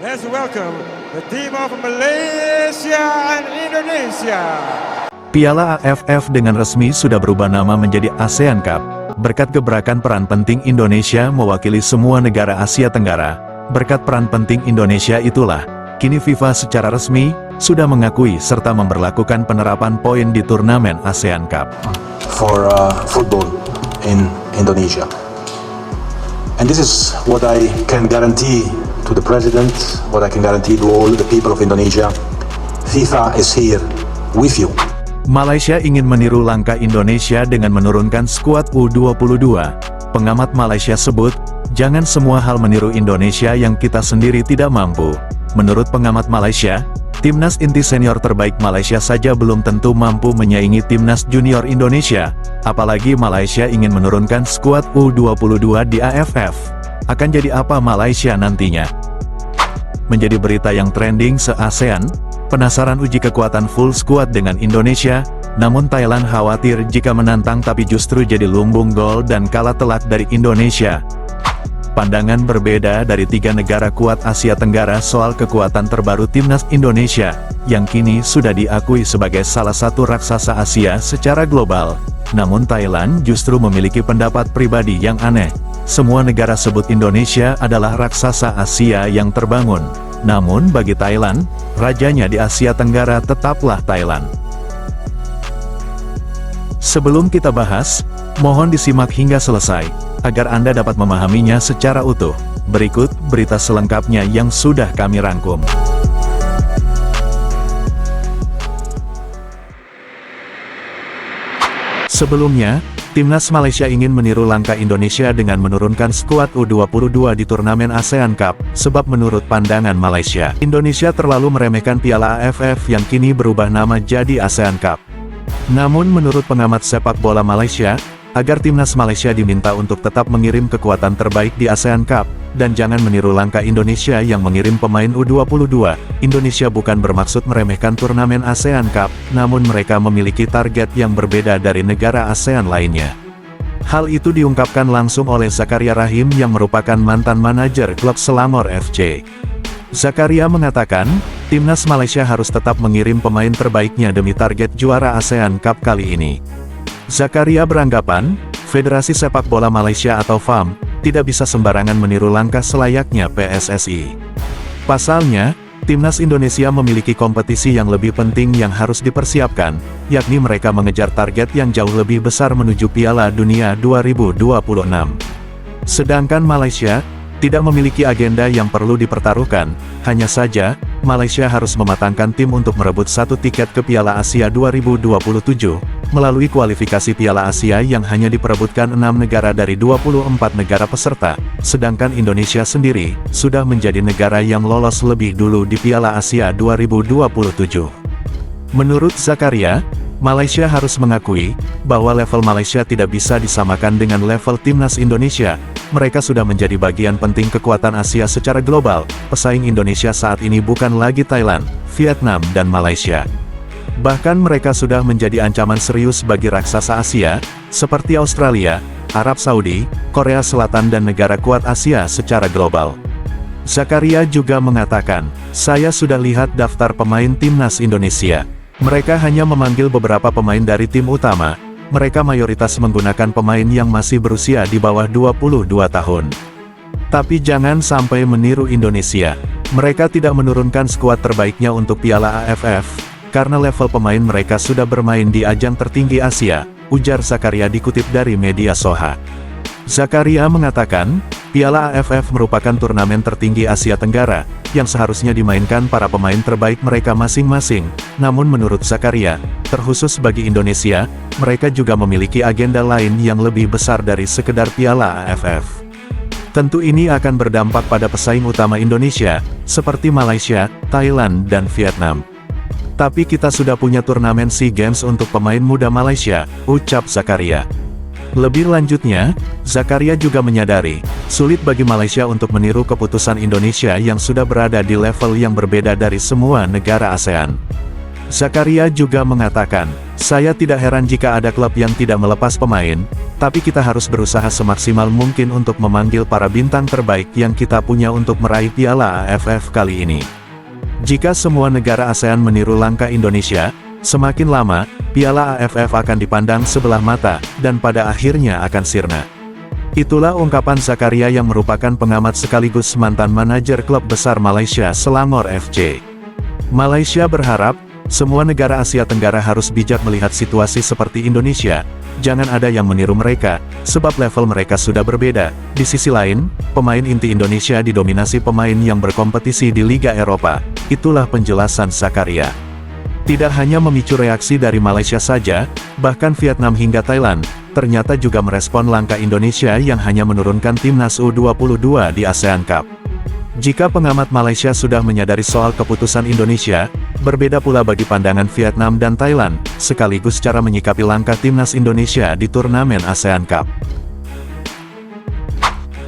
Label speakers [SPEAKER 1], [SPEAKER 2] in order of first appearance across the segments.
[SPEAKER 1] Let's welcome the team of Malaysia and Indonesia.
[SPEAKER 2] Piala AFF dengan resmi sudah berubah nama menjadi ASEAN Cup. Berkat gebrakan peran penting Indonesia mewakili semua negara Asia Tenggara. Berkat peran penting Indonesia itulah, kini FIFA secara resmi sudah mengakui serta memberlakukan penerapan poin di turnamen ASEAN Cup.
[SPEAKER 3] For football in Indonesia. And this is what I can guarantee to the President, what I can guarantee to all the people of Indonesia. FIFA is here with you.
[SPEAKER 2] Malaysia ingin meniru langkah Indonesia dengan menurunkan skuad U22. Pengamat Malaysia sebut, jangan semua hal meniru Indonesia yang kita sendiri tidak mampu. Menurut pengamat Malaysia, timnas inti senior terbaik Malaysia saja belum tentu mampu menyaingi timnas junior Indonesia, apalagi Malaysia ingin menurunkan skuad U22 di AFF. Akan jadi apa Malaysia nantinya? Menjadi berita yang trending se-ASEAN, penasaran uji kekuatan full squad dengan Indonesia, namun Thailand khawatir jika menantang tapi justru jadi lumbung gol dan kalah telak dari Indonesia. Pandangan berbeda dari tiga negara kuat Asia Tenggara soal kekuatan terbaru timnas Indonesia, yang kini sudah diakui sebagai salah satu raksasa Asia secara global. Namun Thailand justru memiliki pendapat pribadi yang aneh. Semua negara sebut Indonesia adalah raksasa Asia yang terbangun. Namun bagi Thailand, rajanya di Asia Tenggara tetaplah Thailand. Sebelum kita bahas, mohon disimak hingga selesai, agar Anda dapat memahaminya secara utuh. Berikut berita selengkapnya yang sudah kami rangkum. Sebelumnya, timnas Malaysia ingin meniru langkah Indonesia dengan menurunkan skuad U22 di turnamen ASEAN Cup, sebab menurut pandangan Malaysia, Indonesia terlalu meremehkan Piala AFF yang kini berubah nama jadi ASEAN Cup. Namun menurut pengamat sepak bola Malaysia, agar timnas Malaysia diminta untuk tetap mengirim kekuatan terbaik di ASEAN Cup, dan jangan meniru langkah Indonesia yang mengirim pemain U22. Indonesia bukan bermaksud meremehkan turnamen ASEAN Cup, namun mereka memiliki target yang berbeda dari negara ASEAN lainnya. Hal itu diungkapkan langsung oleh Zakaria Rahim yang merupakan mantan manajer klub Selangor FC. Zakaria mengatakan, timnas Malaysia harus tetap mengirim pemain terbaiknya demi target juara ASEAN Cup kali ini. Zakaria beranggapan, Federasi Sepak Bola Malaysia atau FAM, tidak bisa sembarangan meniru langkah selayaknya PSSI. Pasalnya, timnas Indonesia memiliki kompetisi yang lebih penting yang harus dipersiapkan, yakni mereka mengejar target yang jauh lebih besar menuju Piala Dunia 2026. Sedangkan Malaysia, tidak memiliki agenda yang perlu dipertaruhkan, hanya saja, Malaysia harus mematangkan tim untuk merebut satu tiket ke Piala Asia 2027, melalui kualifikasi Piala Asia yang hanya diperebutkan 6 negara dari 24 negara peserta, sedangkan Indonesia sendiri, sudah menjadi negara yang lolos lebih dulu di Piala Asia 2027. Menurut Zakaria, Malaysia harus mengakui, bahwa level Malaysia tidak bisa disamakan dengan level timnas Indonesia. Mereka sudah menjadi bagian penting kekuatan Asia secara global. Pesaing Indonesia saat ini bukan lagi Thailand, Vietnam dan Malaysia. Bahkan mereka sudah menjadi ancaman serius bagi raksasa Asia, seperti Australia, Arab Saudi, Korea Selatan dan negara kuat Asia secara global. Zakaria juga mengatakan, saya sudah lihat daftar pemain timnas Indonesia. Mereka hanya memanggil beberapa pemain dari tim utama. Mereka mayoritas menggunakan pemain yang masih berusia di bawah 22 tahun. Tapi jangan sampai meniru Indonesia. Mereka tidak menurunkan skuad terbaiknya untuk Piala AFF, karena level pemain mereka sudah bermain di ajang tertinggi Asia, ujar Zakaria dikutip dari media Soha. Zakaria mengatakan, Piala AFF merupakan turnamen tertinggi Asia Tenggara, yang seharusnya dimainkan para pemain terbaik mereka masing-masing. Namun menurut Zakaria, terkhusus bagi Indonesia, mereka juga memiliki agenda lain yang lebih besar dari sekedar Piala AFF. Tentu ini akan berdampak pada pesaing utama Indonesia, seperti Malaysia, Thailand dan Vietnam. Tapi kita sudah punya turnamen SEA Games untuk pemain muda Malaysia, ucap Zakaria. Lebih lanjutnya, Zakaria juga menyadari, sulit bagi Malaysia untuk meniru keputusan Indonesia yang sudah berada di level yang berbeda dari semua negara ASEAN. Zakaria juga mengatakan, saya tidak heran jika ada klub yang tidak melepas pemain, Tapi kita harus berusaha semaksimal mungkin untuk memanggil para bintang terbaik yang kita punya untuk meraih Piala AFF kali ini. Jika semua negara ASEAN meniru langkah Indonesia, semakin lama, Piala AFF akan dipandang sebelah mata, dan pada akhirnya akan sirna. Itulah ungkapan Zakaria yang merupakan pengamat sekaligus mantan manajer klub besar Malaysia Selangor FC. Malaysia berharap, semua negara Asia Tenggara harus bijak melihat situasi seperti Indonesia. Jangan ada yang meniru mereka, sebab level mereka sudah berbeda. Di sisi lain, pemain inti Indonesia didominasi pemain yang berkompetisi di Liga Eropa. Itulah penjelasan Zakaria. Tidak hanya memicu reaksi dari Malaysia saja, bahkan Vietnam hingga Thailand, ternyata juga merespon langkah Indonesia yang hanya menurunkan timnas U22 di ASEAN Cup. Jika pengamat Malaysia sudah menyadari soal keputusan Indonesia, berbeda pula bagi pandangan Vietnam dan Thailand, sekaligus cara menyikapi langkah timnas Indonesia di turnamen ASEAN Cup.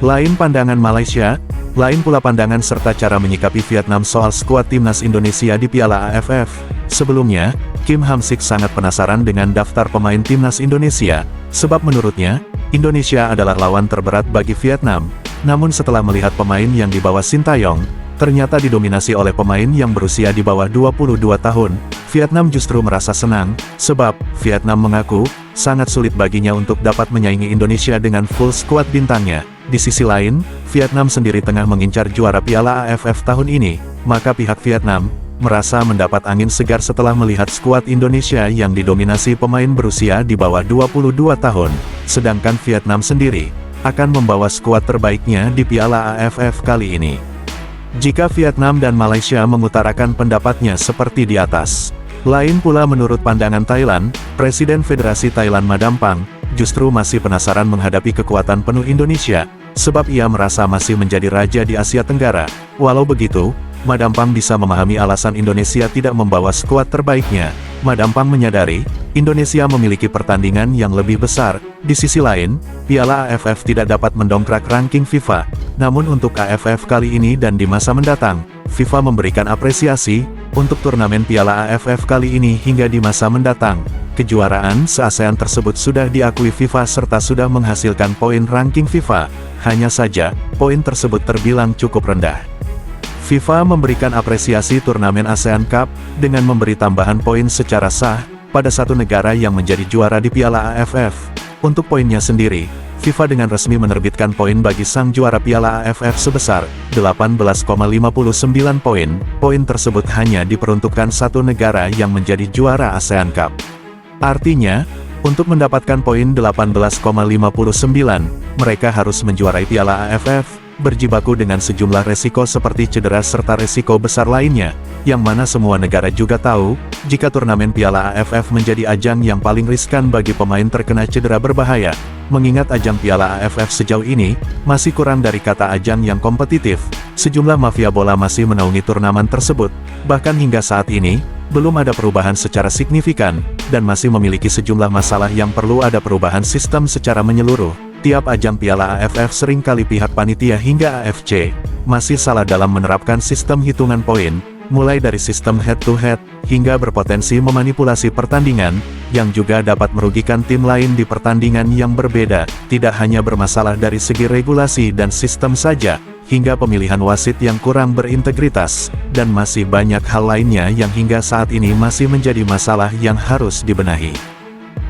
[SPEAKER 2] Lain pandangan Malaysia, lain pula pandangan serta cara menyikapi Vietnam soal skuad timnas Indonesia di Piala AFF. Sebelumnya, Kim Ham-sik sangat penasaran dengan daftar pemain timnas Indonesia, sebab menurutnya, Indonesia adalah lawan terberat bagi Vietnam. Namun setelah melihat pemain yang dibawa Sintayong, ternyata didominasi oleh pemain yang berusia di bawah 22 tahun, Vietnam justru merasa senang, sebab Vietnam mengaku, sangat sulit baginya untuk dapat menyaingi Indonesia dengan full skuad bintangnya. Di sisi lain, Vietnam sendiri tengah mengincar juara Piala AFF tahun ini, maka pihak Vietnam merasa mendapat angin segar setelah melihat skuad Indonesia yang didominasi pemain berusia di bawah 22 tahun, sedangkan Vietnam sendiri akan membawa skuad terbaiknya di Piala AFF kali ini. Jika Vietnam dan Malaysia mengutarakan pendapatnya seperti di atas. Lain pula menurut pandangan Thailand, Presiden Federasi Thailand Madampang, justru masih penasaran menghadapi kekuatan penuh Indonesia, sebab ia merasa masih menjadi raja di Asia Tenggara. Walau begitu, Madampang bisa memahami alasan Indonesia tidak membawa skuad terbaiknya. Madampang menyadari, Indonesia memiliki pertandingan yang lebih besar. Di sisi lain, Piala AFF tidak dapat mendongkrak ranking FIFA. Namun untuk AFF kali ini dan di masa mendatang, FIFA memberikan apresiasi untuk turnamen Piala AFF kali ini hingga di masa mendatang. Kejuaraan se-ASEAN tersebut sudah diakui FIFA serta sudah menghasilkan poin ranking FIFA. Hanya saja, poin tersebut terbilang cukup rendah. FIFA memberikan apresiasi turnamen ASEAN Cup dengan memberi tambahan poin secara sah pada satu negara yang menjadi juara di Piala AFF. Untuk poinnya sendiri, FIFA dengan resmi menerbitkan poin bagi sang juara Piala AFF sebesar 18,59 poin. Poin tersebut hanya diperuntukkan satu negara yang menjadi juara ASEAN Cup. Artinya, untuk mendapatkan poin 18,59, mereka harus menjuarai Piala AFF, berjibaku dengan sejumlah resiko seperti cedera serta resiko besar lainnya, yang mana semua negara juga tahu, jika turnamen Piala AFF menjadi ajang yang paling riskan bagi pemain terkena cedera berbahaya. Mengingat ajang Piala AFF sejauh ini, masih kurang dari kata ajang yang kompetitif, sejumlah mafia bola masih menaungi turnamen tersebut, bahkan hingga saat ini, belum ada perubahan secara signifikan, dan masih memiliki sejumlah masalah yang perlu ada perubahan sistem secara menyeluruh. Tiap ajang Piala AFF seringkali pihak panitia hingga AFC masih salah dalam menerapkan sistem hitungan poin, mulai dari sistem head-to-head, hingga berpotensi memanipulasi pertandingan, yang juga dapat merugikan tim lain di pertandingan yang berbeda. Tidak hanya bermasalah dari segi regulasi dan sistem saja, hingga pemilihan wasit yang kurang berintegritas, dan masih banyak hal lainnya yang hingga saat ini masih menjadi masalah yang harus dibenahi.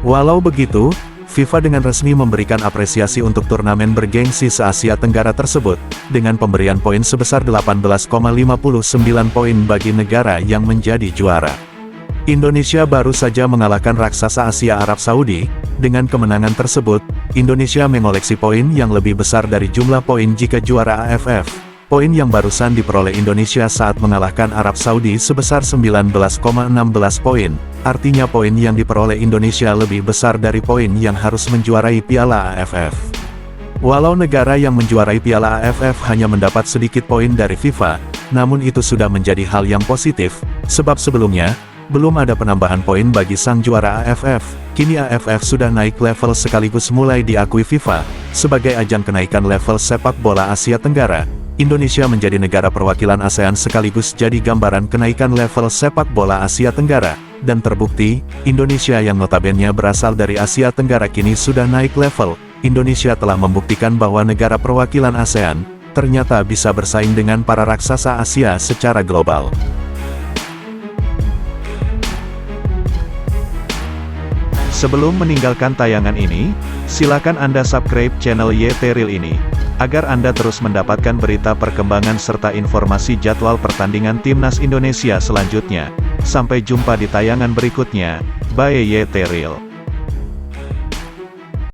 [SPEAKER 2] Walau begitu, FIFA dengan resmi memberikan apresiasi untuk turnamen bergengsi se-Asia Tenggara tersebut, dengan pemberian poin sebesar 18,59 poin bagi negara yang menjadi juara. Indonesia baru saja mengalahkan raksasa Asia Arab Saudi. Dengan kemenangan tersebut, Indonesia mengoleksi poin yang lebih besar dari jumlah poin jika juara AFF. Poin yang barusan diperoleh Indonesia saat mengalahkan Arab Saudi sebesar 19,16 poin. Artinya poin yang diperoleh Indonesia lebih besar dari poin yang harus menjuarai Piala AFF. Walau negara yang menjuarai Piala AFF hanya mendapat sedikit poin dari FIFA, namun itu sudah menjadi hal yang positif, sebab sebelumnya, belum ada penambahan poin bagi sang juara AFF. Kini AFF sudah naik level sekaligus mulai diakui FIFA sebagai ajang kenaikan level sepak bola Asia Tenggara. Indonesia menjadi negara perwakilan ASEAN sekaligus jadi gambaran kenaikan level sepak bola Asia Tenggara. Dan terbukti, Indonesia yang notabene berasal dari Asia Tenggara kini sudah naik level. Indonesia telah membuktikan bahwa negara perwakilan ASEAN, ternyata bisa bersaing dengan para raksasa Asia secara global. Sebelum meninggalkan tayangan ini, silakan Anda subscribe channel YT Real ini, agar Anda terus mendapatkan berita perkembangan serta informasi jadwal pertandingan Timnas Indonesia selanjutnya. Sampai jumpa di tayangan berikutnya, bye YT Real.